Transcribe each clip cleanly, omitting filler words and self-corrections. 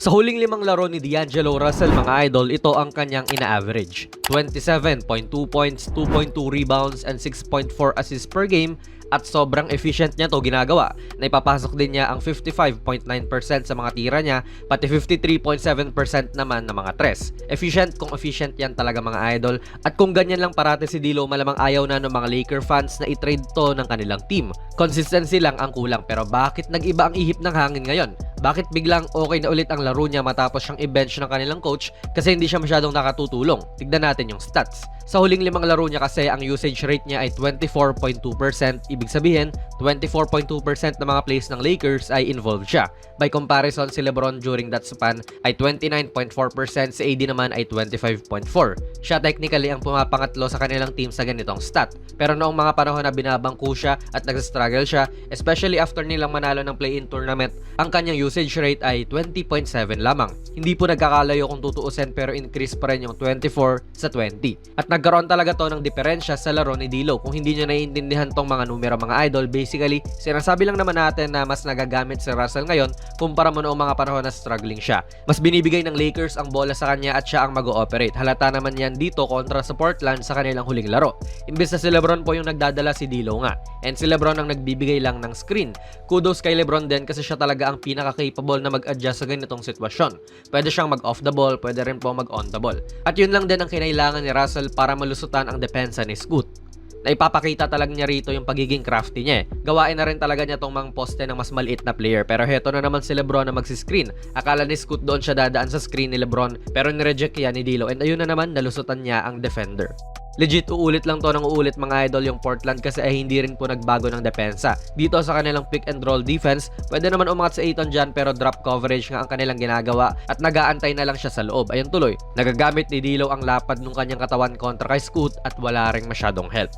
Sa huling 5 laro ni D'Angelo Russell mga idol, ito ang kanyang ina-average. 27.2 points, 2.2 rebounds, and 6.4 assists per game. At sobrang efficient niya to ginagawa. Naipapasok din niya ang 55.9% sa mga tira niya, pati 53.7% naman ng mga tres. Efficient kung efficient yan talaga mga idol. At kung ganyan lang parate si D'Lo, malamang ayaw na ng mga Laker fans na i-trade to ng kanilang team. Consistency lang ang kulang, pero bakit nag-iba ang ihip ng hangin ngayon? Bakit biglang okay na ulit ang laro niya matapos siyang i-bench ng kanilang coach kasi hindi siya masyadong nakatutulong? Tignan natin yung stats. Sa huling 5 laro niya kasi ang usage rate niya ay 24.2%. Ibig sabihin, 24.2% ng mga plays ng Lakers ay involved siya. By comparison, si LeBron during that span ay 29.4%, si AD naman ay 25.4%. Siya technically ang pumapangatlo sa kanilang team sa ganitong stat. Pero noong mga panahon na binabangko siya at nag-struggle siya, especially after nilang manalo ng play-in tournament, ang kanyang usage rate ay 20.7 lamang. Hindi po nagkakalayo kung tutuusin, pero increase pa rin yung 24 sa 20. At nagkaroon talaga to ng diferensya sa laro ni D'Lo. Kung hindi nyo naiintindihan tong mga numero mga idol, basically, sinasabi lang naman natin na mas nagagamit si Russell ngayon kumpara mo noong mga panahon na struggling siya. Mas binibigay ng Lakers ang bola sa kanya at siya ang mag-ooperate. Halata naman yan dito kontra sa Portland sa kanilang huling laro. Imbes na si LeBron po yung nagdadala, si D'Lo nga. And si LeBron ang nagbibigay lang ng screen. Kudos kay LeBron din kasi siya talaga ang pinaka-capable na mag-adjust sa ganitong sitwasyon. Pwede siyang mag-off the ball, pwede rin po mag-on the ball. At yun lang din ang kinailangan ni Russell para malusutan ang depensa ni Scoot. Naipapakita talaga niya rito yung pagiging crafty niya. Gawain na rin talaga niya tong mga poste ng mas maliit na player. Pero heto na naman si LeBron na magsiscreen. Akala ni Scoot doon siya dadaan sa screen ni LeBron, pero nireject yan ni D'Lo. And ayun na naman, nalusutan niya ang defender. Legit, uulit lang to ng uulit mga idol yung Portland kasi ay hindi rin po nagbago ng depensa. Dito sa kanilang pick and roll defense, pwede naman umangat sa Ayton dyan pero drop coverage nga ang kanilang ginagawa at nag-aantay na lang siya sa loob. Ayun tuloy, nagagamit ni D'Lo ang lapad ng kanyang katawan kontra kay Scoot at wala ring masyadong help.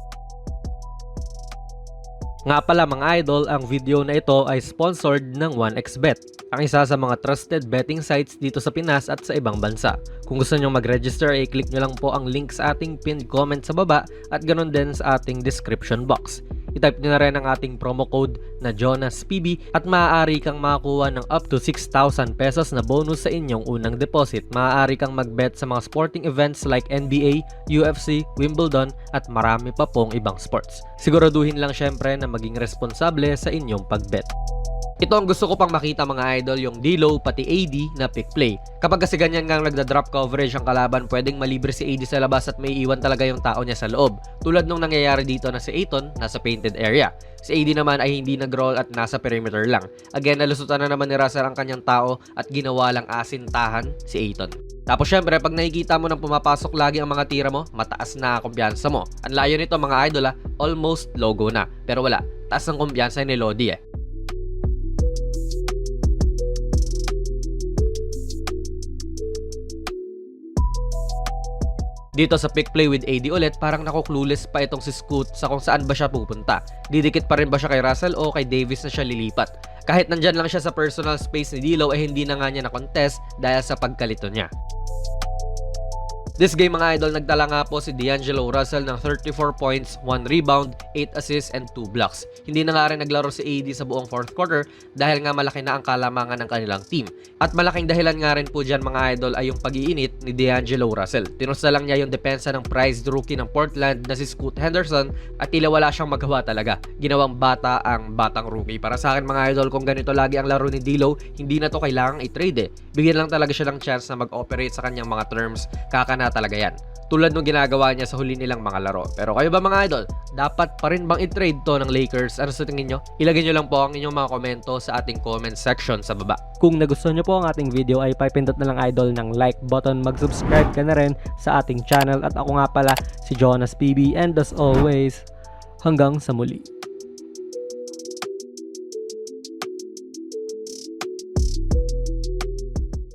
Nga pala mga idol, ang video na ito ay sponsored ng 1xBet, ang isa sa mga trusted betting sites dito sa Pinas at sa ibang bansa. Kung gusto nyo mag-register, i-click nyo lang po ang link sa ating pinned comment sa baba at ganoon din sa ating description box. I-type nyo na rin ang ating promo code na JonasPB at maaari kang makakuha ng up to 6,000 pesos na bonus sa inyong unang deposit. Maaari kang mag-bet sa mga sporting events like NBA, UFC, Wimbledon at marami pa pong ibang sports. Siguraduhin lang syempre na maging responsable sa inyong pag-bet. Ito ang gusto ko pang makita mga idol, yung D'Lo pati AD na pick play. Kapag kasi ganyan nga nagda-drop coverage ang kalaban, pwedeng malibre si AD sa labas at may iwan talaga yung tao niya sa loob. Tulad nung nangyayari dito na si Ayton nasa painted area. Si AD naman ay hindi nag-roll at nasa perimeter lang. Again, nalusutan na naman ni Russell ang kanyang tao at ginawa lang asintahan si Ayton. Tapos syempre, pag nakikita mo nang pumapasok lagi ang mga tira mo, mataas na kumpiyansa mo. Ang layo nito mga idol almost logo na. Pero wala, taas ng kumpiyansa ni Lodi Dito sa pick play with AD ulit, parang naku-clueless pa itong si Scoot sa kung saan ba siya pupunta. Didikit pa rin ba siya kay Russell o kay Davis na siya lilipat? Kahit nandyan lang siya sa personal space ni D'Lo, hindi na nga niya na-contest dahil sa pagkalito niya. This game mga idol, nagdala nga po si D'Angelo Russell ng 34 points, 1 rebound, 8 assists, and 2 blocks. Hindi na nga rin naglaro si AD sa buong fourth quarter dahil nga malaki na ang kalamangan ng kanilang team. At malaking dahilan nga rin po dyan mga idol ay yung pag-iinit ni D'Angelo Russell. Tinusta lang niya yung depensa ng prized rookie ng Portland na si Scoot Henderson at tila wala siyang magawa talaga. Ginawang bata ang batang rookie. Para sa akin mga idol, kung ganito lagi ang laro ni D'Lo, hindi na to kailangang i-trade Bigyan lang talaga siya ng chance na mag-operate sa kanyang mga terms, kakana talaga yan. Tulad nung ginagawa niya sa huli nilang mga laro. Pero kayo ba mga idol, dapat pa rin bang i-trade to ng Lakers? Ano sa tingin nyo? Ilagay nyo lang po ang inyong mga komento sa ating comment section sa baba. Kung nagustuhan nyo po ang ating video ay pipindot na lang idol ng like button, mag-subscribe ka na rin sa ating channel at ako nga pala si Jonas PB and as always, hanggang sa muli.